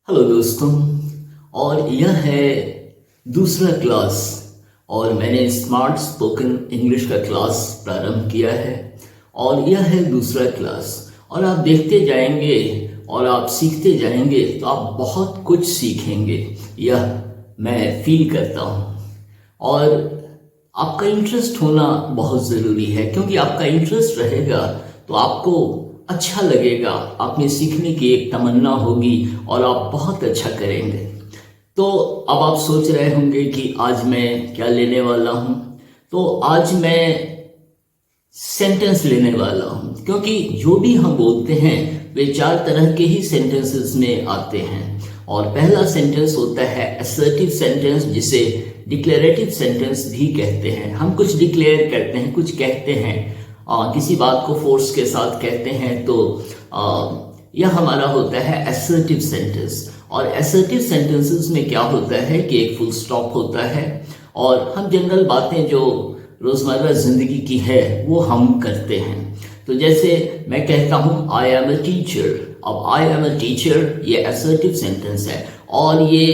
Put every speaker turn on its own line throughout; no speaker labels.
Hello दोस्तों। और यह है दूसरा क्लास और मैंने स्मार्ट स्पोकन इंग्लिश का क्लास प्रारंभ किया है और यह है दूसरा क्लास। और आप देखते जाएंगे और आप सीखते जाएंगे तो आप बहुत कुछ सीखेंगे, यह मैं फील करता हूँ। और आपका इंटरेस्ट होना बहुत ज़रूरी है, क्योंकि आपका इंटरेस्ट रहेगा तो आपको अच्छा लगेगा, आप में सीखने की एक तमन्ना होगी और आप बहुत अच्छा करेंगे। तो अब आप सोच रहे होंगे कि आज मैं क्या लेने वाला हूँ। तो आज मैं सेंटेंस लेने वाला हूँ, क्योंकि जो भी हम बोलते हैं वे चार तरह के ही सेंटेंसेस में आते हैं। और पहला सेंटेंस होता है असर्टिव सेंटेंस, जिसे डिक्लेरेटिव सेंटेंस भी कहते हैं। हम कुछ डिक्लेयर करते हैं, कुछ कहते हैं, किसी बात को फोर्स के साथ कहते हैं, तो यह हमारा होता है असर्टिव सेंटेंस। और असर्टिव सेंटेंसेस में क्या होता है कि एक फुल स्टॉप होता है और हम जनरल बातें जो रोजमर्रा जिंदगी की है वो हम करते हैं। तो जैसे मैं कहता हूँ आई एम अ टीचर। अब आई एम अ टीचर ये असर्टिव सेंटेंस है और ये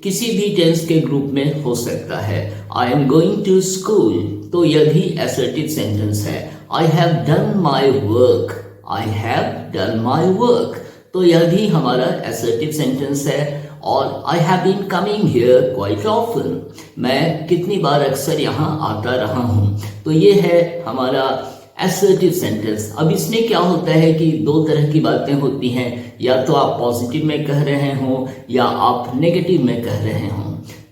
किसी भी टेंस के ग्रुप में हो सकता है। I am going to school, तो यह भी असर्टिव सेंटेंस है। I have done my work, I have done my work, तो यह भी हमारा असर्टिव सेंटेंस है। और I have been coming here quite often, मैं कितनी बार अक्सर यहाँ आता रहा हूँ, तो ये है हमारा असर्टिव सेंटेंस। अब इसमें क्या होता है कि दो तरह की बातें होती हैं, या तो आप पॉजिटिव में कह रहे हो या आप नेगेटिव में कह रहे हो।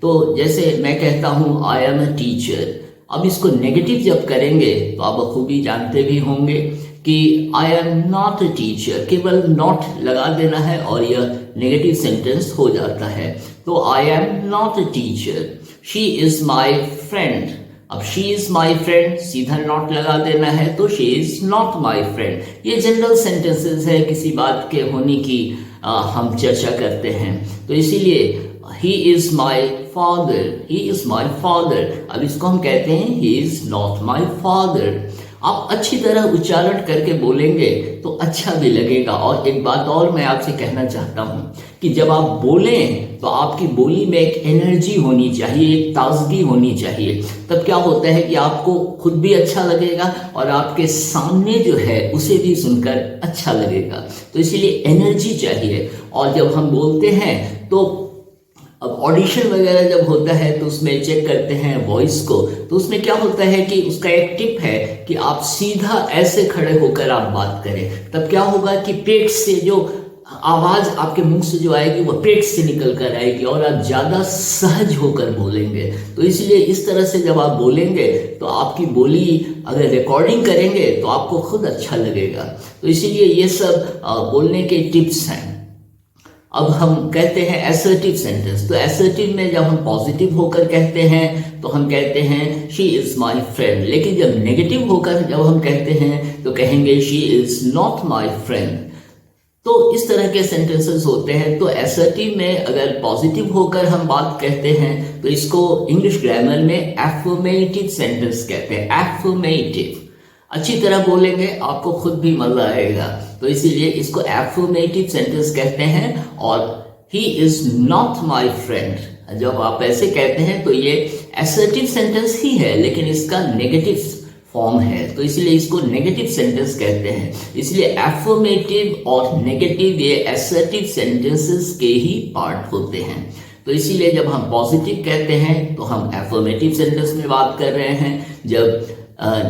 तो जैसे मैं कहता हूँ आई एम अ टीचर, अब इसको नेगेटिव जब करेंगे तो आप बखूबी जानते भी होंगे कि I am not a teacher, केवल नॉट लगा देना है और यह नेगेटिव सेंटेंस हो जाता है। तो I am not a teacher, she is my friend. अब शी इज माई फ्रेंड सीधा नॉट लगा देना है, तो she is not my friend. ये जनरल सेंटेंसेस है, किसी बात के होने की हम चर्चा करते हैं। तो इसीलिए ही is my father, he is my father, अब इसको हम कहते हैं he is not my father. आप अच्छी तरह उच्चारण करके बोलेंगे तो अच्छा भी लगेगा। और एक बात और मैं आपसे कहना चाहता हूँ कि जब आप बोलें तो आपकी बोली में एक एनर्जी होनी चाहिए, एक ताजगी होनी चाहिए। तब क्या होता है कि आपको खुद भी अच्छा लगेगा और आपके सामने जो है उसे भी सुनकर अच्छा लगेगा। तो इसीलिए एनर्जी चाहिए। और जब हम बोलते हैं तो अब ऑडिशन वगैरह जब होता है तो उसमें चेक करते हैं वॉइस को, तो उसमें क्या होता है कि उसका एक टिप है कि आप सीधा ऐसे खड़े होकर आप बात करें। तब क्या होगा कि पेट से जो आवाज आपके मुंह से जो आएगी वो पेट से निकल कर आएगी और आप ज्यादा सहज होकर बोलेंगे। तो इसलिए इस तरह से जब आप बोलेंगे तो आपकी बोली अगर रिकॉर्डिंग करेंगे तो आपको खुद अच्छा लगेगा। तो इसीलिए ये सब बोलने के टिप्स हैं। अब हम कहते हैं असर्टिव सेंटेंस। तो असर्टिव में जब हम पॉजिटिव होकर कहते हैं तो हम कहते हैं शी इज माई फ्रेंड, लेकिन जब नेगेटिव होकर जब हम कहते हैं तो कहेंगे she is not my friend. तो इस तरह के सेंटेंसेस होते हैं। तो असर्टिव में अगर पॉजिटिव होकर हम बात कहते हैं तो इसको इंग्लिश ग्रामर में एफर्मेटिव सेंटेंस कहते हैं। एफर्मेटिव, अच्छी तरह बोलेंगे आपको खुद भी मजा आएगा, तो इसीलिए इसको एफर्मेटिव सेंटेंस कहते हैं। और he is not my friend, जब आप ऐसे कहते हैं तो ये असर्टिव सेंटेंस ही है लेकिन इसका नेगेटिव फॉर्म है, तो इसलिए इसको नेगेटिव सेंटेंस कहते हैं। इसलिए एफर्मेटिव और नेगेटिव ये असर्टिव सेंटेंसेस के ही पार्ट होते हैं। तो इसीलिए जब हम पॉजिटिव कहते हैं तो हम एफर्मेटिव सेंटेंस में बात कर रहे हैं, जब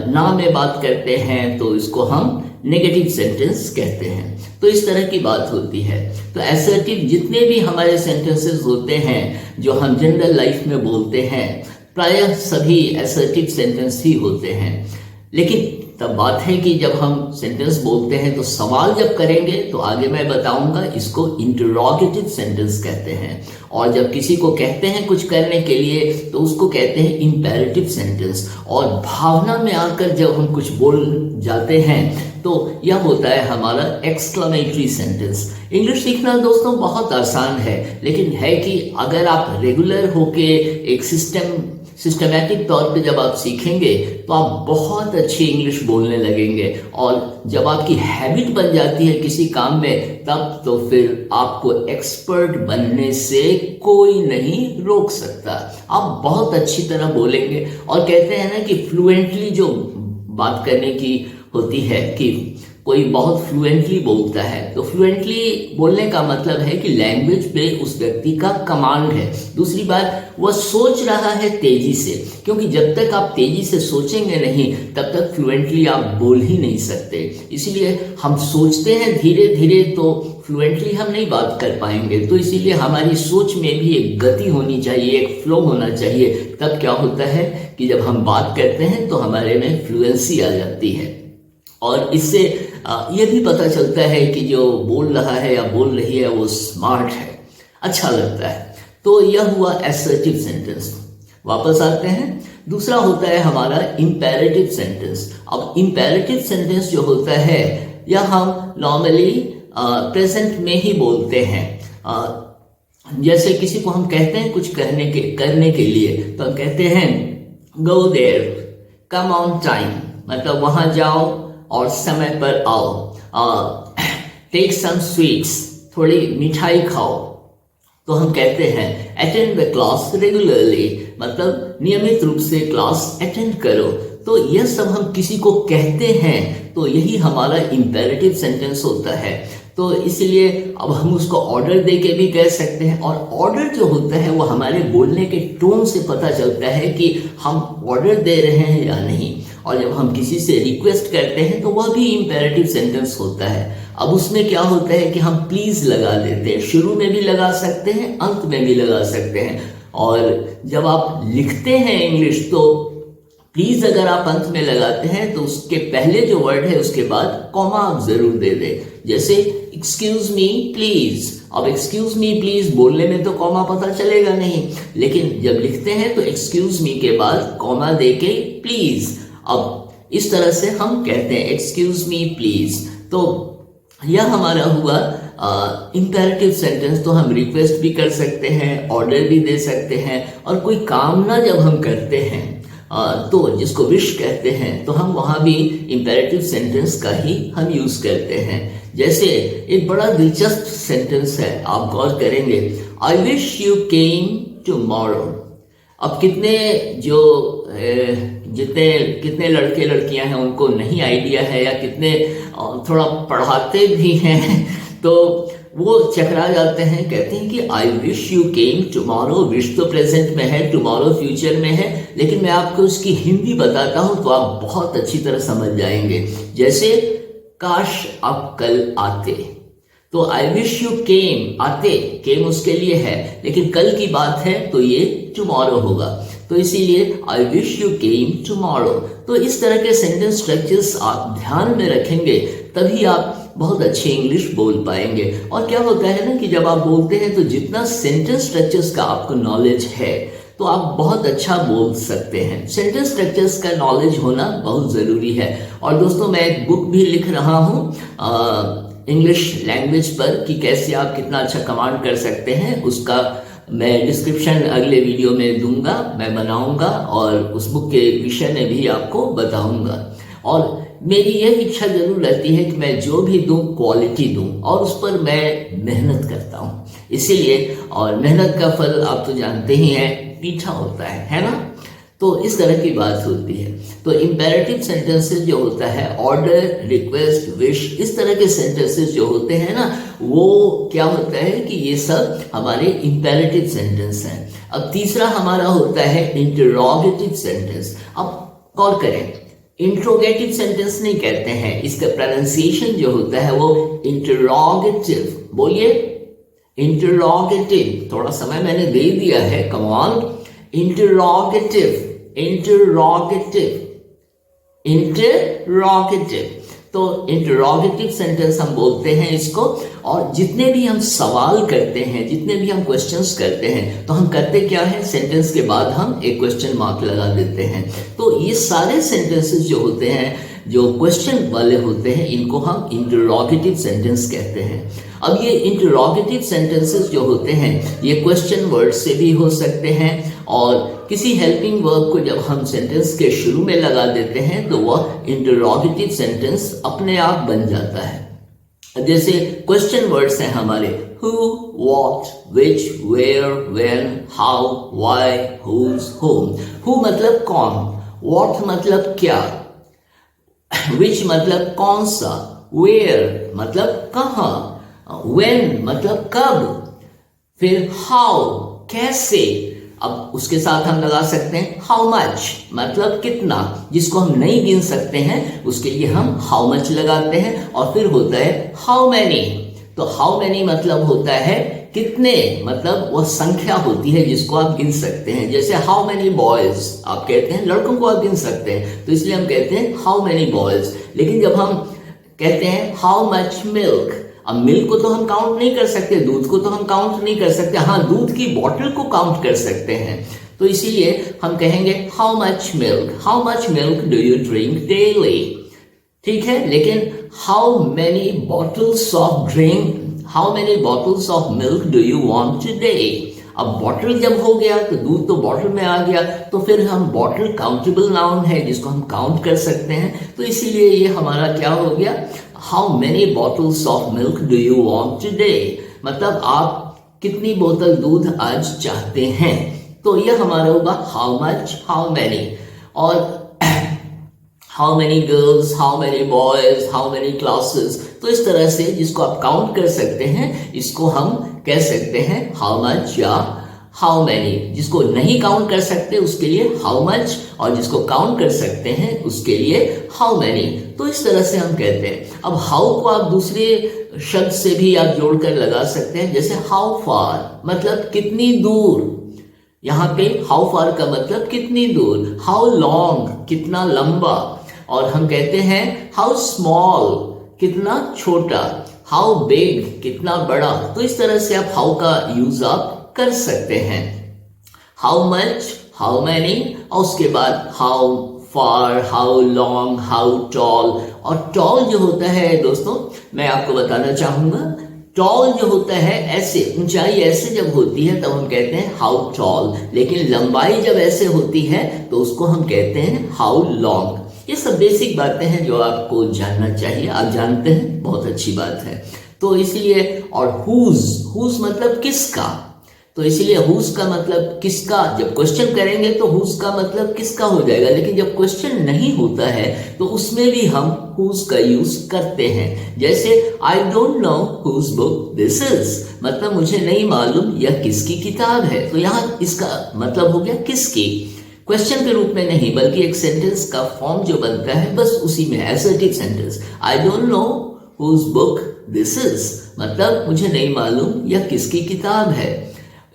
ना में बात करते हैं तो इसको हम नेगेटिव सेंटेंस कहते हैं। तो इस तरह की बात होती है। तो असर्टिव जितने भी हमारे सेंटेंसेस होते हैं जो हम जनरल लाइफ में बोलते हैं, प्रायः सभी असर्टिव सेंटेंस ही होते हैं। लेकिन तब बात है कि जब हम सेंटेंस बोलते हैं तो सवाल जब करेंगे तो आगे मैं बताऊंगा, इसको इंटरोगेटिव सेंटेंस कहते हैं। और जब किसी को कहते हैं कुछ करने के लिए तो उसको कहते हैं इंपेरेटिव सेंटेंस। और भावना में आकर जब हम कुछ बोल जाते हैं तो यह होता है हमारा एक्सक्लेमेटरी सेंटेंस। इंग्लिश सीखना दोस्तों बहुत आसान है, लेकिन है कि अगर आप रेगुलर होके एक सिस्टम सिस्टमैटिक तौर पे जब आप सीखेंगे तो आप बहुत अच्छी इंग्लिश बोलने लगेंगे, और जब आपकी हैबिट बन जाती है किसी काम में, तब तो फिर आपको एक्सपर्ट बनने से कोई नहीं रोक सकता। आप बहुत अच्छी तरह बोलेंगे। और कहते हैं ना कि फ्लुएंटली जो बात करने की होती है, कि कोई बहुत फ्लुएंटली बोलता है, तो फ्लुएंटली बोलने का मतलब है कि लैंग्वेज पे उस व्यक्ति का कमांड है। दूसरी बात, वह सोच रहा है तेजी से, क्योंकि जब तक आप तेजी से सोचेंगे नहीं तब तक फ्लुएंटली आप बोल ही नहीं सकते। इसलिए हम सोचते हैं धीरे धीरे तो फ्लुएंटली हम नहीं बात कर पाएंगे। तो इसीलिए हमारी सोच में भी एक गति होनी चाहिए, एक फ्लो होना चाहिए। तब क्या होता है कि जब हम बात करते हैं तो हमारे में फ्लुएंसी आ जाती है, और इससे ये भी पता चलता है कि जो बोल रहा है या बोल रही है वो स्मार्ट है, अच्छा लगता है। तो यह हुआ असर्टिव सेंटेंस। वापस आते हैं, दूसरा होता है हमारा इंपेरेटिव सेंटेंस। अब इंपेरेटिव सेंटेंस जो होता है यह हम नॉर्मली प्रेजेंट में ही बोलते हैं। जैसे किसी को हम कहते हैं कुछ करने के लिए, तो हम कहते हैं go there, come on time, मतलब वहां जाओ और समय पर आओ। टेक सम स्वीट्स, थोड़ी मिठाई खाओ। तो हम कहते हैं अटेंड द क्लास रेगुलरली, मतलब नियमित रूप से क्लास अटेंड करो। तो यह सब हम किसी को कहते हैं, तो यही हमारा इंपेरेटिव सेंटेंस होता है। तो इसलिए अब हम उसको ऑर्डर दे के भी कह सकते हैं, और ऑर्डर जो होता है वो हमारे बोलने के टोन से पता चलता है कि हम ऑर्डर दे रहे हैं या नहीं। और जब हम किसी से रिक्वेस्ट करते हैं तो वह भी इंपेरेटिव सेंटेंस होता है। अब उसमें क्या होता है कि हम प्लीज लगा देते हैं, शुरू में भी लगा सकते हैं, अंत में भी लगा सकते हैं। और जब आप लिखते हैं इंग्लिश तो प्लीज अगर आप अंत में लगाते हैं तो उसके पहले जो वर्ड है उसके बाद कॉमा आप जरूर दे दें। जैसे एक्सक्यूज मी प्लीज। अब एक्सक्यूज मी प्लीज बोलने में तो कॉमा पता चलेगा नहीं, लेकिन जब लिखते हैं तो एक्सक्यूज मी के बाद कॉमा दे के प्लीज। अब इस तरह से हम कहते हैं एक्सक्यूज मी प्लीज। तो यह हमारा हुआ इंपेरेटिव सेंटेंस। तो हम रिक्वेस्ट भी कर सकते हैं, ऑर्डर भी दे सकते हैं, और कोई कामना जब हम करते हैं तो जिसको विश कहते हैं, तो हम वहां भी इंपेरेटिव सेंटेंस का ही हम यूज करते हैं। जैसे एक बड़ा दिलचस्प सेंटेंस है, आप गौर करेंगे, I wish you came tomorrow. अब कितने लड़के लड़कियां हैं उनको नहीं आइडिया है, या कितने थोड़ा पढ़ाते भी हैं तो वो चकरा जाते हैं, कहते हैं कि I wish you came tomorrow. Wish तो प्रेजेंट में है, टुमारो फ्यूचर में है, लेकिन मैं आपको उसकी हिंदी बताता हूं तो आप बहुत अच्छी तरह समझ जाएंगे। जैसे काश आप कल आते, तो आई विश यू केम, आते, केम उसके लिए है, लेकिन कल की बात है तो ये टुमारो होगा। तो इसीलिए I wish you came tomorrow. तो इस तरह के सेंटेंस स्ट्रक्चर्स आप ध्यान में रखेंगे, तभी आप बहुत अच्छी इंग्लिश बोल पाएंगे। और क्या होता है ना कि जब आप बोलते हैं तो जितना सेंटेंस स्ट्रक्चर्स का आपको नॉलेज है तो आप बहुत अच्छा बोल सकते हैं। सेंटेंस स्ट्रक्चर्स का नॉलेज होना बहुत ज़रूरी है। और दोस्तों, मैं एक बुक भी लिख रहा हूँ इंग्लिश लैंग्वेज पर कि कैसे आप कितना अच्छा कमांड कर सकते हैं। उसका मैं डिस्क्रिप्शन अगले वीडियो में दूंगा, मैं बनाऊंगा और उस बुक के विषय में भी आपको बताऊंगा। और मेरी यह इच्छा जरूर रहती है कि मैं जो भी दूं क्वालिटी दूं, और उस पर मैं मेहनत करता हूं। इसीलिए, और मेहनत का फल आप तो जानते ही हैं, मीठा होता है ना। तो इस तरह की बात होती है। तो इंपेरेटिव सेंटेंसेस जो होता है, ऑर्डर, रिक्वेस्ट, विश, इस तरह के सेंटेंसेस जो होते हैं ना, वो क्या होता है कि ये सब हमारे इंपेरेटिव सेंटेंस हैं। अब तीसरा हमारा होता है इंटरोगेटिव सेंटेंस। अब गौर करें, इंट्रोगेटिव सेंटेंस नहीं कहते हैं, इसका प्रोनाउंसिएशन जो होता है वो इंटरोगेटिव। बोलिए इंटरोगेटिव। थोड़ा समय मैंने दे दिया है, come on. Interrogative, interrogative, interrogative. तो इंटरोगेटिव सेंटेंस हम बोलते हैं इसको। और जितने भी हम सवाल करते हैं, जितने भी हम क्वेश्चंस करते हैं, तो हम करते क्या है, सेंटेंस के बाद हम एक क्वेश्चन मार्क लगा देते हैं। तो ये सारे सेंटेंसेस जो होते हैं जो क्वेश्चन वाले होते हैं इनको हम इंटरोगेटिव सेंटेंस कहते हैं। अब ये इंटरोगेटिव सेंटेंसेस जो होते हैं ये क्वेश्चन वर्ड से भी हो सकते हैं और किसी हेल्पिंग वर्ब को जब हम सेंटेंस के शुरू में लगा देते हैं तो वह इंटरोगेटिव सेंटेंस अपने आप बन जाता है। जैसे क्वेश्चन वर्ड्स हैं हमारे who, what, which, where, when, how, why, whose, whom। who मतलब कौन, what मतलब क्या, which मतलब कौन सा, where मतलब कहाँ, when मतलब कब, फिर how कैसे। अब उसके साथ हम लगा सकते हैं हाउ मच मतलब कितना, जिसको हम नहीं गिन सकते हैं उसके लिए हम हाउ मच लगाते हैं। और फिर होता है हाउ मैनी, तो हाउ मैनी मतलब होता है कितने, मतलब वह संख्या होती है जिसको आप गिन सकते हैं। जैसे हाउ मैनी बॉयज आप कहते हैं, लड़कों को आप गिन सकते हैं तो इसलिए हम कहते हैं हाउ मैनी बॉयज। लेकिन जब हम कहते हैं हाउ मच मिल्क, अब मिल्क को तो हम काउंट नहीं कर सकते, दूध को तो हम काउंट नहीं कर सकते, हाँ दूध की बॉटल को काउंट कर सकते हैं। तो इसीलिए हम कहेंगे how much milk do you drink daily, ठीक है। लेकिन how many bottles of milk do you want today, अब बॉटल जब हो गया तो दूध तो बॉटल में आ गया, तो फिर हम बॉटल काउंटेबल नाउन है जिसको हम काउंट कर सकते हैं। तो इसीलिए ये हमारा क्या हो गया, how many bottles of milk do you want today, मतलब आप कितनी बोतल दूध आज चाहते हैं। तो ये हमारा होगा हाउ मच, हाउ मेनी। और how many girls, how many boys, how many classes, तो इस तरह से जिसको आप काउंट कर सकते हैं इसको हम कह सकते हैं हाउ मच या हाउ मैनी। जिसको नहीं काउंट कर सकते उसके लिए हाउ मच, और जिसको काउंट कर सकते हैं उसके लिए हाउ मैनी। तो इस तरह से हम कहते हैं। अब हाउ को आप दूसरे शब्द से भी आप जोड़कर लगा सकते हैं, जैसे हाउ फार मतलब कितनी दूर, यहाँ पे हाउ फार का मतलब कितनी दूर, हाउ लॉन्ग कितना लंबा, और हम कहते हैं हाउ स्मॉल कितना छोटा, हाउ बिग कितना बड़ा। तो इस तरह से आप हाउ का यूज आप कर सकते हैं। हाउ मच, हाउ मैनी, और उसके बाद how far, how long, how tall. और टॉल जो होता है दोस्तों मैं आपको बताना चाहूंगा, टॉल जो होता है ऐसे, ऊंचाई ऐसे जब होती है तब हम कहते हैं हाउ टॉल, लेकिन लंबाई जब ऐसे होती है तो उसको हम कहते हैं हाउ लॉन्ग। ये सब बेसिक बातें हैं जो आपको जानना चाहिए, आप जानते हैं बहुत अच्छी बात है। तो इसलिए, और हुज मतलब किसका, तो इसलिए हुज का मतलब किसका, जब क्वेश्चन करेंगे तो हुज का मतलब किसका हो जाएगा, लेकिन जब क्वेश्चन नहीं होता है तो उसमें भी हम हुज का यूज करते हैं। जैसे I don't know whose book this is, मतलब मुझे नहीं मालूम यह किसकी किताब है। तो यहाँ इसका मतलब हो गया किसकी, क्वेश्चन के रूप में नहीं बल्कि एक सेंटेंस का फॉर्म जो बनता है बस उसी में, assertive sentence. I don't know whose book this is, मतलब मुझे नहीं मालूम यह किसकी किताब है।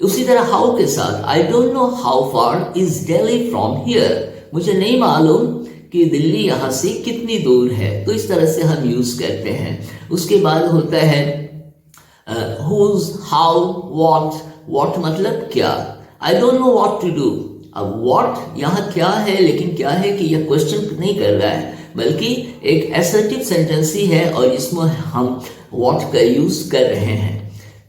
उसी तरह हाउ के साथ, आई don't know how far is Delhi from here, मुझे नहीं मालूम कि दिल्ली यहाँ से कितनी दूर है। तो इस तरह से हम यूज करते हैं। उसके बाद होता है हुज, हाउ, व्हाट मतलब क्या, I don't know what to do. अब व्हाट यहाँ क्या है, लेकिन क्या है कि यह क्वेश्चन नहीं कर रहा है बल्कि एक असर्टिव सेंटेंस ही है और इसमें हम व्हाट का यूज कर रहे हैं।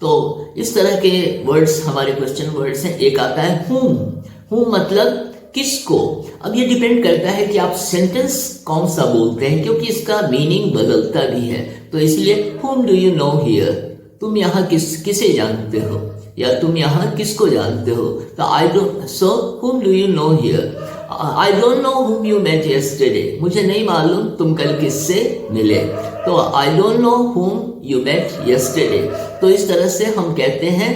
तो इस तरह के वर्ड्स हमारे क्वेश्चन वर्ड्स हैं। एक आता है whom मतलब किसको। अब ये डिपेंड करता है कि आप सेंटेंस कौन सा बोलते हैं, क्योंकि इसका मीनिंग बदलता भी है। तो इसलिए whom do you know here, तुम यहाँ किसे जानते हो, या तुम यहाँ किसको जानते हो। तो whom do you know here, I don't know whom you met yesterday, मुझे नहीं मालूम तुम कल किससे मिले। तो I don't know whom you met yesterday, तो इस तरह से हम कहते हैं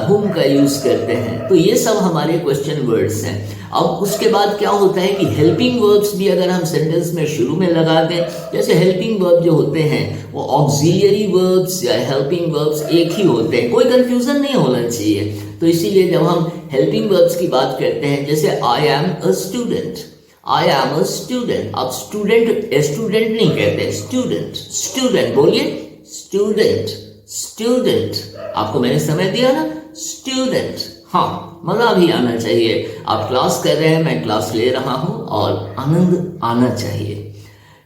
whom का यूज करते हैं। तो ये सब हमारे क्वेश्चन वर्ड्स हैं। अब उसके बाद क्या होता है कि हेल्पिंग वर्ब्स भी अगर हम सेंटेंस में शुरू में लगा दें, जैसे हेल्पिंग वर्ब जो होते हैं वो ऑक्सिलियरी वर्ब्स या हेल्पिंग वर्ब्स एक ही होते हैं, कोई कंफ्यूजन नहीं होना चाहिए। तो इसीलिए जब हम हेल्पिंग वर्ब्स की बात करते हैं, जैसे I am a student, I am a student, आप स्टूडेंट नहीं कहते, स्टूडेंट बोलिए, स्टूडेंट, आपको मैंने समय दिया ना, स्टूडेंट, हाँ मजा भी आना चाहिए। आप क्लास कर रहे हैं, मैं क्लास ले रहा हूं और आनंद आना चाहिए।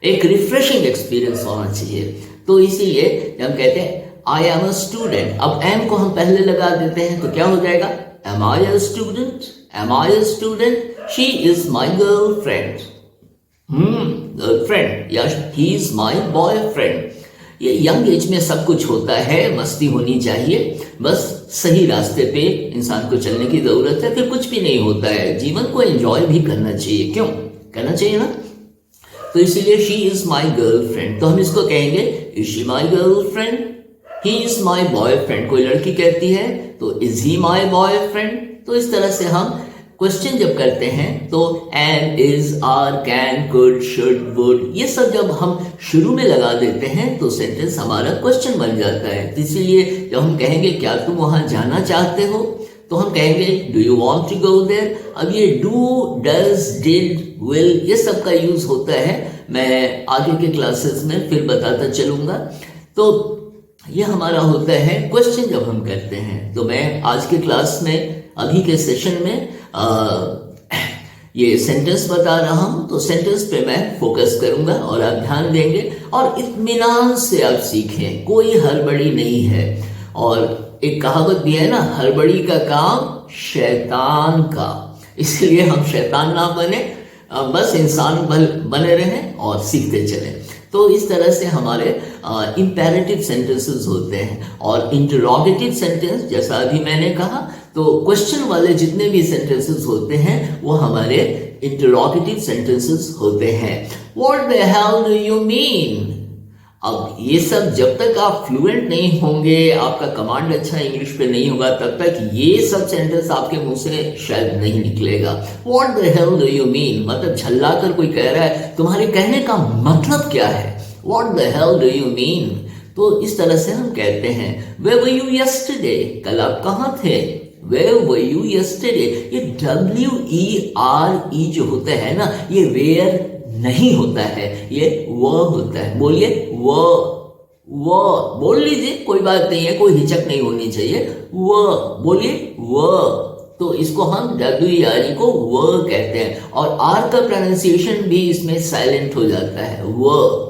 एक रिफ्रेशिंग एक्सपीरियंस होना चाहिए। तो इसीलिए जब हम कहते हैं आई एम अ स्टूडेंट, अब एम को हम पहले लगा देते हैं तो क्या हो जाएगा, am I a student, am I a student, she is my girlfriend, girlfriend, या ही इज माई बॉयफ्रेंड। ये यंग एज में सब कुछ होता है, मस्ती होनी चाहिए, बस सही रास्ते पे इंसान को चलने की जरूरत है, फिर कुछ भी नहीं होता है। जीवन को एंजॉय भी करना चाहिए, क्यों करना चाहिए ना। तो इसीलिए शी इज माई गर्लफ्रेंड, तो हम इसको कहेंगे is she my girlfriend, he is my boyfriend. कोई लड़की कहती है तो इज ही माई बॉयफ्रेंड। तो इस तरह से हम क्वेश्चन जब करते हैं तो am, is, are, can, could, should, would, ये सब जब हम शुरू में लगा देते हैं तो सेंटेंस हमारा क्वेश्चन बन जाता है। तो इसीलिए जब हम कहेंगे क्या तुम वहां जाना चाहते हो, तो हम कहेंगे do you want to go there. अब ये डू, डज, डिड, विल, ये सब का यूज होता है, मैं आगे के क्लासेस में फिर बताता चलूंगा। तो ये हमारा होता है क्वेश्चन जब हम करते हैं। तो मैं आज के क्लास में, अभी के सेशन में ये सेंटेंस बता रहा हूं, तो सेंटेंस पे मैं फोकस करूंगा और आप ध्यान देंगे और इत्मीनान से आप सीखें, कोई हड़बड़ी नहीं है। और एक कहावत भी है ना, हड़बड़ी का काम शैतान का, इसलिए हम शैतान ना बने, बस इंसान बने रहें और सीखते चलें। तो इस तरह से हमारे इंपेरेटिव सेंटेंसेस होते हैं। और इंटरोगेटिव सेंटेंस, जैसा अभी मैंने कहा, तो क्वेश्चन वाले जितने भी सेंटेंसेस होते हैं वो हमारे इंटरोगेटिव सेंटेंसेस होते हैं। What the hell do you mean. अब ये सब जब तक आप फ्लुएंट नहीं होंगे, आपका कमांड अच्छा इंग्लिश पे नहीं होगा, तब तक ये सब सेंटेंस आपके मुंह से शायद नहीं निकलेगा। What the hell do you mean मतलब झल्ला कर कोई कह रहा है, तुम्हारे कहने का मतलब क्या है, what the hell do you mean. तो इस तरह से हम कहते हैं वेयर वर यू यस्टरडे, कल आप कहाँ थे, वेयर वर यू यस्टरडे। ये WERE जो होता है ना, ये वेयर नहीं होता है, ये वो होता है। बोलिए वो बोल लीजिए, कोई बात नहीं है, कोई हिचक नहीं होनी चाहिए। वो बोलिए वो, तो इसको हम WERE को वो कहते हैं। और आर का प्रोनाउंसिएशन भी इसमें साइलेंट हो जाता है, वो।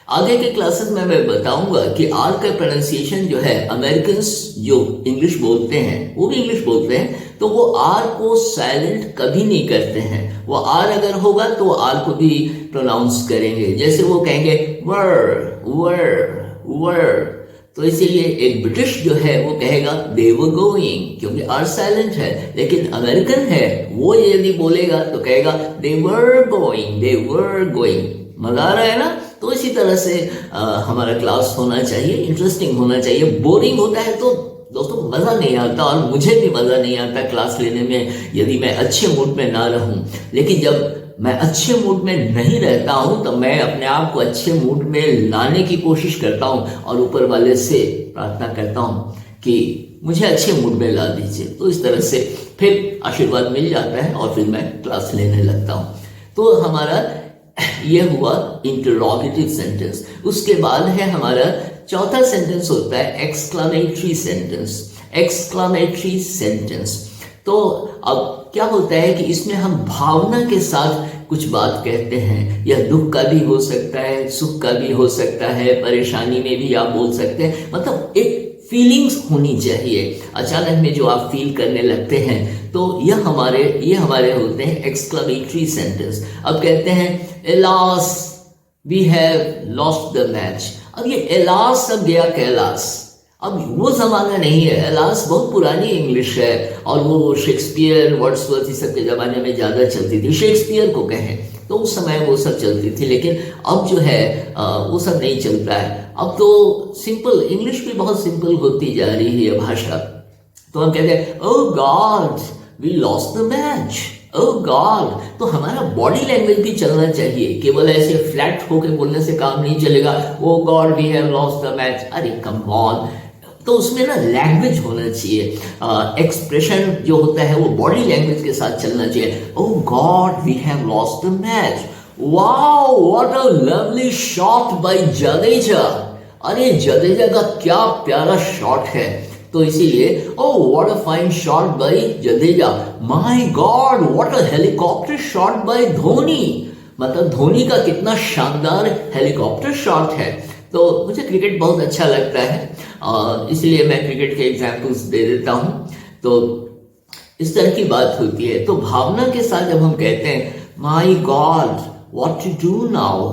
आगे के क्लासेस में मैं बताऊंगा कि आर का प्रोनाउंसिएशन जो है, अमेरिकन्स जो इंग्लिश बोलते हैं, वो भी इंग्लिश बोलते हैं, तो वो आर को साइलेंट कभी नहीं करते हैं। वो आर अगर होगा तो आर को भी प्रोनाउंस करेंगे, जैसे वो कहेंगे वर वर वर। तो इसीलिए एक ब्रिटिश जो है वो कहेगा दे वर गोइंग, क्योंकि आर साइलेंट है। लेकिन अमेरिकन है, वो यदि बोलेगा तो कहेगा दे were going, they were going. मजा आ रहा है ना। तो इसी तरह से हमारा क्लास होना चाहिए, इंटरेस्टिंग होना चाहिए। बोरिंग होता है तो दोस्तों मजा नहीं आता, और मुझे भी मजा नहीं आता क्लास लेने में यदि मैं अच्छे मूड में ना रहूं। लेकिन जब मैं अच्छे मूड में नहीं रहता हूं तो मैं अपने आप को अच्छे मूड में लाने की कोशिश करता हूं और ऊपर वाले से प्रार्थना करता हूं कि मुझे अच्छे मूड में ला दीजिए। तो इस तरह से फिर आशीर्वाद मिल जाता है और फिर मैं क्लास लेने लगता हूं। तो हमारा ये हुआ इंटरोगेटिव सेंटेंस। उसके बाद है हमारा चौथा सेंटेंस होता है एक्सक्लामेटरी सेंटेंस। एक्सक्लामेटरी सेंटेंस, तो अब क्या होता है कि इसमें हम भावना के साथ कुछ बात कहते हैं। यह दुख का भी हो सकता है, सुख का भी हो सकता है, परेशानी में भी आप बोल सकते हैं। मतलब एक फीलिंग्स होनी चाहिए, अचानक में जो आप फील करने लगते हैं, तो ये हमारे होते हैं एक्सक्लामेटरी सेंटेंस। अब कहते हैं alas we have lost the match. अब ये एलास अब गया कैलाश, अब वो जमाना नहीं है। एलास बहुत पुरानी इंग्लिश है और वो शेक्सपियर, वर्ड्सवर्थ इस सब के जमाने में ज्यादा चलती थी। शेक्सपियर को कहें तो उस समय वो सब चलती थी, लेकिन अब जो है वो सब नहीं चलता है। अब तो सिंपल इंग्लिश भी बहुत सिंपल होती जा रही है भाषा। तो हम कहते हैं oh god we lost the match, oh god. तो हमारा बॉडी लैंग्वेज भी चलना चाहिए, केवल ऐसे फ्लैट होकर बोलने से काम नहीं चलेगा। Oh god we have lost the match, अरे कम ऑन। तो उसमें ना लैंग्वेज होना चाहिए, एक्सप्रेशन जो होता है वो बॉडी लैंग्वेज के साथ चलना चाहिए। Oh god we have lost the match, wow what a lovely shot by Jadeja. अरे जडेजा का क्या प्यारा शॉट है। तो इसीलिए oh what a fine shot by Jadeja, my god what a helicopter shot by Dhoni. मतलब धोनी का कितना शानदार हेलीकॉप्टर शॉट है। तो मुझे क्रिकेट बहुत अच्छा लगता है, इसलिए मैं क्रिकेट के एग्जाम्पल्स दे देता हूँ। तो इस तरह की बात होती है। तो भावना के साथ जब हम कहते हैं my god what to do now,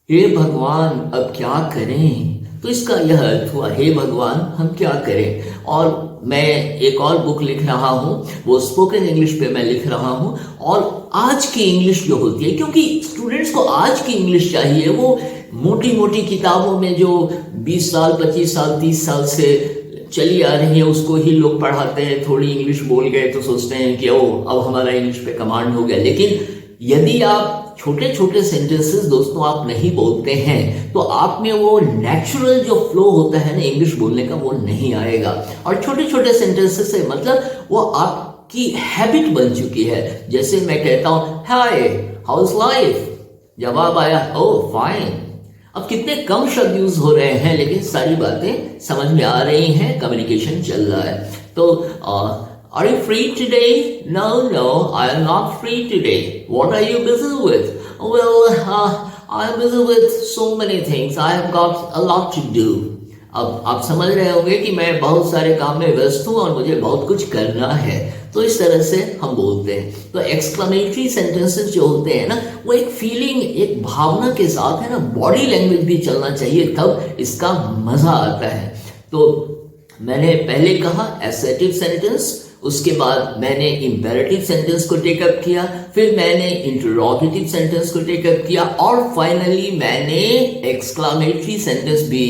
हे भगवान अब क्या करें, तो इसका यह अर्थ हुआ हे भगवान हम क्या करें। और मैं एक और बुक लिख रहा हूँ, वो स्पोकन इंग्लिश पे मैं लिख रहा हूँ। और आज की इंग्लिश जो होती है, क्योंकि स्टूडेंट्स को आज की इंग्लिश चाहिए, वो मोटी मोटी किताबों में जो 20 साल 25 साल 30 साल से चली आ रही है उसको ही लोग पढ़ाते हैं। थोड़ी इंग्लिश बोल गए तो सोचते हैं कि ओ अब हमारा इंग्लिश पे कमांड हो गया। लेकिन यदि आप छोटे छोटे सेंटेंसेस दोस्तों आप नहीं बोलते हैं तो आप में वो नेचुरल जो फ्लो होता है ना इंग्लिश बोलने का, वो नहीं आएगा। और छोटे छोटे सेंटेंसेस से मतलब वो आपकी हैबिट बन चुकी है। जैसे मैं कहता हूँ हाय हाउ इज लाइफ, जवाब आया ओ फाइन। अब कितने कम शब्द यूज हो रहे हैं लेकिन सारी बातें समझ में आ रही हैं, कम्युनिकेशन चल रहा है। तो are you free today? No, I am not free today. What are you busy with? Well, I am busy with so many things. I have got a lot to do. अब आप समझ रहे होंगे कि मैं बहुत सारे काम में व्यस्त हूँ और मुझे बहुत कुछ करना है। तो इस तरह से हम बोलते हैं। तो एक्सक्लेमेटरी सेंटेंसेस जो होते हैं ना, वो एक फीलिंग, एक भावना के साथ है ना, बॉडी लैंग्वेज भी चलना चाहिए, तब इसका मजा आता है। तो मैंने पहले कहा एसर्टिव सेंटेंस, उसके बाद मैंने इंपेरेटिव सेंटेंस को टेकअप किया, फिर मैंने इंटरोगेटिव सेंटेंस को टेकअप किया और फाइनली मैंने एक्सक्लेमेटरी सेंटेंस भी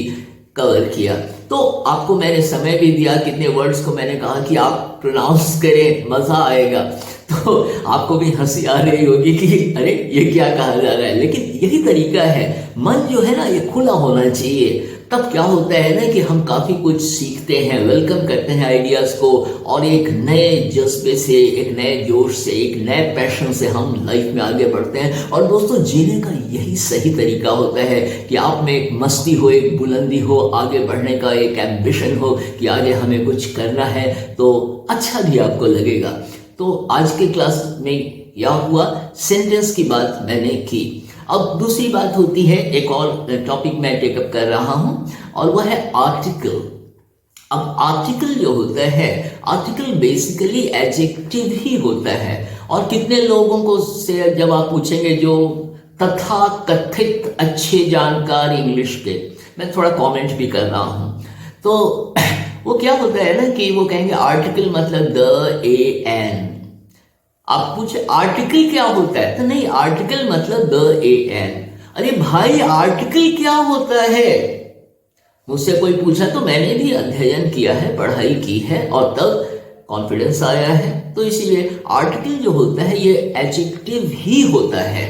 कवर किया। तो आपको मैंने समय भी दिया, कितने वर्ड्स को मैंने कहा कि आप प्रोनाउंस करें, मजा आएगा। तो आपको भी हंसी आ रही होगी कि अरे ये क्या कहा जा रहा है, लेकिन यही तरीका है। मन जो है ना ये खुला होना चाहिए, तब क्या होता है ना कि हम काफी कुछ सीखते हैं, वेलकम करते हैं आइडियाज को, और एक नए जज्बे से, एक नए जोश से, एक नए पैशन से हम लाइफ में आगे बढ़ते हैं। और दोस्तों जीने का यही सही तरीका होता है कि आप में एक मस्ती हो, एक बुलंदी हो, आगे बढ़ने का एक एम्बिशन हो कि आगे हमें कुछ करना है, तो अच्छा भी आपको लगेगा। तो आज के क्लास में यह हुआ, सेंटेंस की बात मैंने की। अब दूसरी बात होती है, एक और टॉपिक मैं टेकअप कर रहा हूं और वह है आर्टिकल। अब आर्टिकल जो होता है, आर्टिकल बेसिकली एडजेक्टिव ही होता है। और कितने लोगों को से जब आप पूछेंगे जो तथा कथित अच्छे जानकार इंग्लिश के, मैं थोड़ा कमेंट भी कर रहा हूं, तो वो क्या होता है ना कि वो कहेंगे आर्टिकल मतलब द ए एन। आप पूछे आर्टिकल क्या होता है, तो नहीं, आर्टिकल मतलब द ए एन। अरे भाई आर्टिकल क्या होता है, मुझसे कोई पूछा तो मैंने भी अध्ययन किया है, पढ़ाई की है और तब कॉन्फिडेंस आया है। तो इसीलिए आर्टिकल जो होता है ये एडजेक्टिव ही होता है।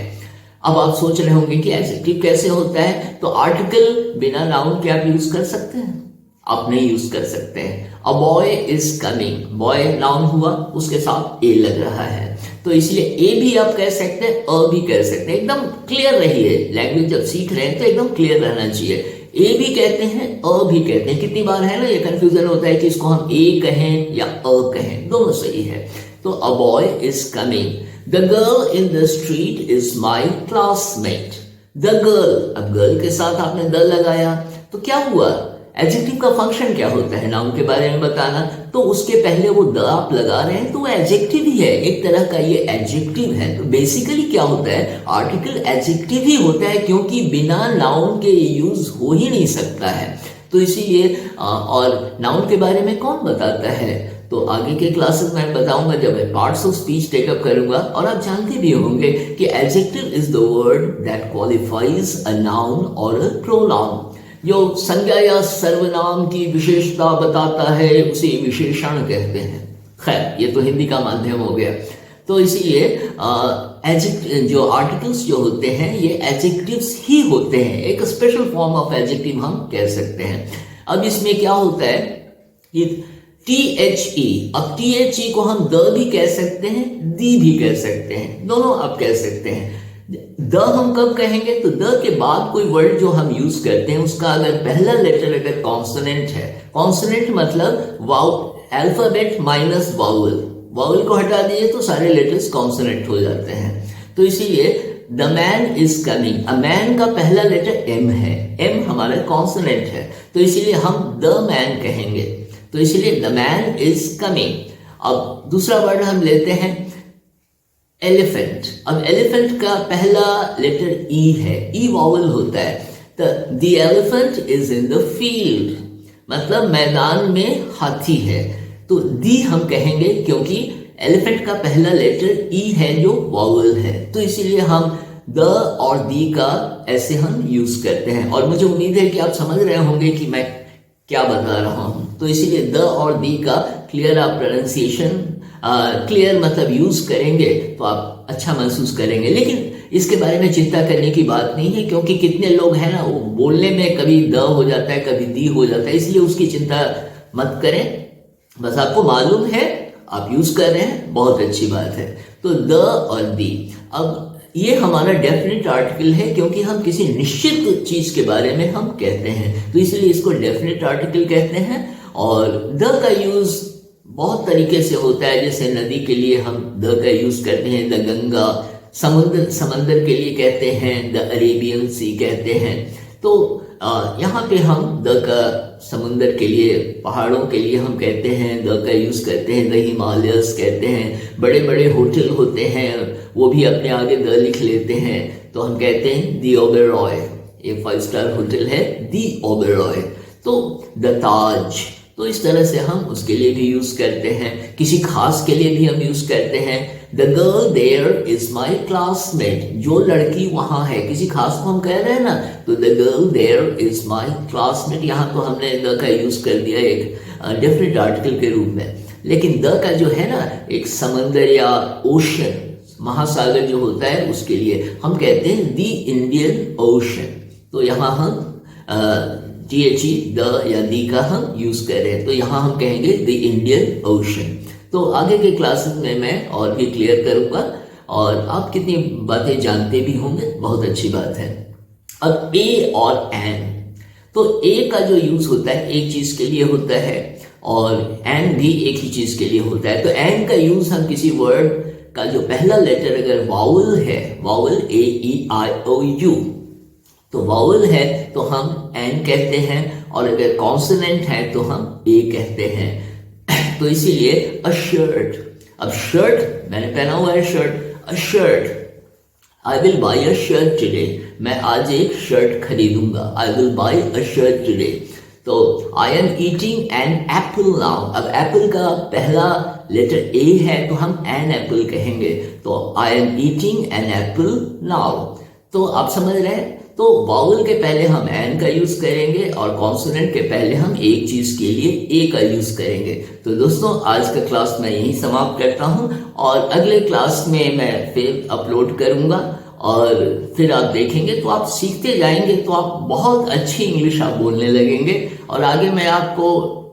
अब आप सोच रहे होंगे कि एडजेक्टिव कैसे होता है, तो आर्टिकल बिना नाउन के आप यूज कर सकते हैं? आप नहीं यूज कर सकते हैं। A boy is coming, boy noun हुआ, उसके साथ ए लग रहा है, तो इसलिए ए भी आप कह सकते हैं, अ भी कह सकते हैं। एकदम क्लियर रहिए, लैंग्वेज जब सीख रहे हैं तो एकदम क्लियर रहना चाहिए। ए भी कहते हैं, अ भी कहते हैं। कितनी बार है ना ये कंफ्यूजन होता है कि इसको हम ए कहें या अ कहें, दोनों सही है। तो a boy is coming, the girl in the street is my classmate. The girl, अब गर्ल के साथ आपने द लगाया तो क्या हुआ, एडजेक्टिव का फंक्शन क्या होता है, नाउन के बारे में बताना। तो उसके पहले वो द आप लगा रहे हैं तो वो एडजेक्टिव ही है, एक तरह का ये एडजेक्टिव है। तो बेसिकली क्या होता है, आर्टिकल एडजेक्टिव ही होता है, क्योंकि बिना नाउन के यूज हो ही नहीं सकता है। तो इसीलिए और नाउन के बारे में कौन बताता है, तो आगे के क्लासेस में बताऊंगा जब मैं पार्ट्स ऑफ स्पीच टेकअप करूंगा। और आप जानते भी होंगे कि adjective is the word that qualifies a noun और अ प्रोनाउन। जो संज्ञा या सर्वनाम की विशेषता बताता है उसे विशेषण कहते हैं। खैर ये तो हिंदी का माध्यम हो गया। तो इसीलिए जो आर्टिकल्स जो होते हैं ये एडजेक्टिव्स ही होते हैं, एक स्पेशल फॉर्म ऑफ एडजेक्टिव हम कह सकते हैं। अब इसमें क्या होता है, ये THE, अब THE को हम द भी कह सकते हैं, दी भी कह सकते हैं, दोनों आप कह सकते हैं। द हम कब कहेंगे, तो द के बाद कोई वर्ड जो हम यूज करते हैं उसका अगर पहला लेटर अगर कॉन्सोनेंट है, कॉन्सोनेंट मतलब wow alphabet minus vowel, vowel को हटा दीजिए तो सारे लेटर्स कॉन्सोनेंट हो जाते हैं। तो इसीलिए the man is coming, a man का पहला लेटर एम है, एम हमारा कॉन्सोनेंट है, तो इसीलिए हम द मैन कहेंगे, तो इसीलिए द मैन इज कमिंग। अब दूसरा वर्ड हम लेते हैं एलिफेंट। अब एलिफेंट का पहला लेटर ई है, ई वॉवल होता है, तो the elephant is in the field, मतलब मैदान में हाथी है, तो दी हम कहेंगे क्योंकि एलिफेंट का पहला लेटर ई है जो वॉवल है, तो इसीलिए हम द और दी का ऐसे हम यूज करते हैं। और मुझे उम्मीद है कि आप समझ रहे होंगे कि मैं क्या बता रहा हूं, तो इसीलिए द और दी का क्लियर आप प्रोनाउंसिएशन क्लियर मतलब यूज करेंगे तो आप अच्छा महसूस करेंगे। लेकिन इसके बारे में चिंता करने की बात नहीं है, क्योंकि कितने लोग हैं ना, वो बोलने में कभी द हो जाता है कभी दी हो जाता है, इसलिए उसकी चिंता मत करें, बस आपको मालूम है आप यूज कर रहे हैं, बहुत अच्छी बात है। तो द और दी, अब ये हमारा डेफिनेट आर्टिकल है क्योंकि हम किसी निश्चित चीज के बारे में हम कहते हैं, तो इसलिए इसको डेफिनेट आर्टिकल कहते हैं। और द का यूज बहुत तरीके से होता है, जैसे नदी के लिए हम द का यूज करते हैं, द गंगा, समंदर के लिए कहते हैं द अरेबियन सी कहते हैं। तो यहाँ पे हम द का समुंदर के लिए, पहाड़ों के लिए हम कहते हैं द का यूज करते हैं, द हिमालयस कहते हैं। बड़े बड़े होटल होते हैं वो भी अपने आगे द लिख लेते हैं, तो हम कहते हैं दी ओबेरॉय, ये 5 स्टार होटल है दी ओबेरॉय। तो द ताज, तो इस तरह से हम उसके लिए भी यूज करते हैं, किसी खास के लिए भी हम यूज करते हैं। The girl there is my classmate, जो लड़की वहां है, किसी खास को हम कह रहे हैं ना, तो the girl there is my classmate, यहाँ तो हमने द का यूज कर दिया एक डेफिनेट आर्टिकल के रूप में। लेकिन द का जो है ना, एक समंदर या ओशन, महासागर जो होता है उसके लिए हम कहते हैं द इंडियन ओशन, तो यहाँ हम THE द या दी का हम यूज कर रहे हैं, तो यहाँ हम कहेंगे द इंडियन ओशन। तो आगे के क्लासेस में मैं और भी क्लियर करूंगा और आप कितनी बातें जानते भी होंगे, बहुत अच्छी बात है। अब ए और एन, तो ए का जो यूज होता है एक चीज के लिए होता है और एन भी एक ही चीज के लिए होता है। तो एन का यूज हम किसी वर्ड का जो पहला लेटर अगर वावल है, वावल AEIOU, तो वावल है तो हम एन कहते हैं, और अगर कॉन्सोनेंट है तो हम ए कहते हैं। तो इसीलिए अ शर्ट, अब शर्ट मैंने पहना हुआ है shirt, a shirt, I will buy a shirt today, मैं आज एक शर्ट खरीदूंगा, I will buy a shirt today. तो I am eating an apple now, अब एप्पल का पहला लेटर ए है तो हम एन एप्पल कहेंगे, तो I am eating an apple now. तो आप समझ रहे हैं, तो वावल के पहले हम एन का यूज करेंगे और कॉन्सोनेंट के पहले हम एक चीज के लिए ए का यूज करेंगे। तो दोस्तों आज का क्लास मैं यही समाप्त करता हूं और अगले क्लास में मैं फिर अपलोड करूंगा और फिर आप देखेंगे तो आप सीखते जाएंगे, तो आप बहुत अच्छी इंग्लिश आप बोलने लगेंगे। और आगे मैं आपको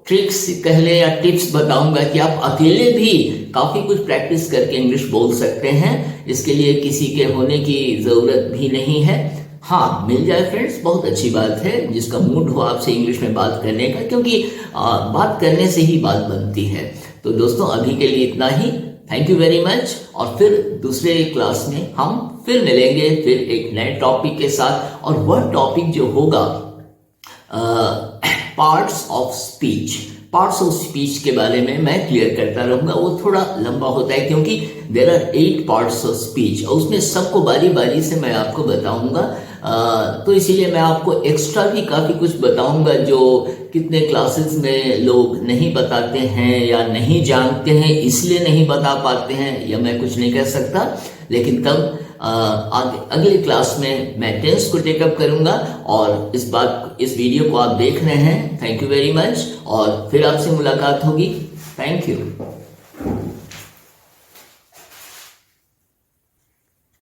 ट्रिक्स कह ले या टिप्स बताऊंगा कि आप अकेले भी काफी कुछ प्रैक्टिस करके इंग्लिश बोल सकते हैं, इसके लिए किसी के होने की जरूरत भी नहीं है। हाँ, मिल जाए फ्रेंड्स, बहुत अच्छी बात है, जिसका मूड हो आपसे इंग्लिश में बात करने का, क्योंकि बात करने से ही बात बनती है। तो दोस्तों अभी के लिए इतना ही, थैंक यू वेरी मच, और फिर दूसरे क्लास में हम फिर मिलेंगे फिर एक नए टॉपिक के साथ, और वह टॉपिक जो होगा parts of speech. Parts of speech के बारे में मैं क्लियर करता रहूंगा, वो थोड़ा लंबा होता है क्योंकि there are 8 parts of speech और उसमें सबको बारी बारी से मैं आपको बताऊंगा। तो इसीलिए मैं आपको एक्स्ट्रा भी काफी कुछ बताऊंगा जो कितने क्लासेस में लोग नहीं बताते हैं या नहीं जानते हैं, इसलिए नहीं बता पाते हैं, या मैं कुछ नहीं कह सकता। लेकिन तब अगले क्लास में मैं टेंस को टेकअप करूंगा और इस वीडियो को आप देख रहे हैं। थैंक यू वेरी मच, और फिर आपसे मुलाकात होगी। Thank you.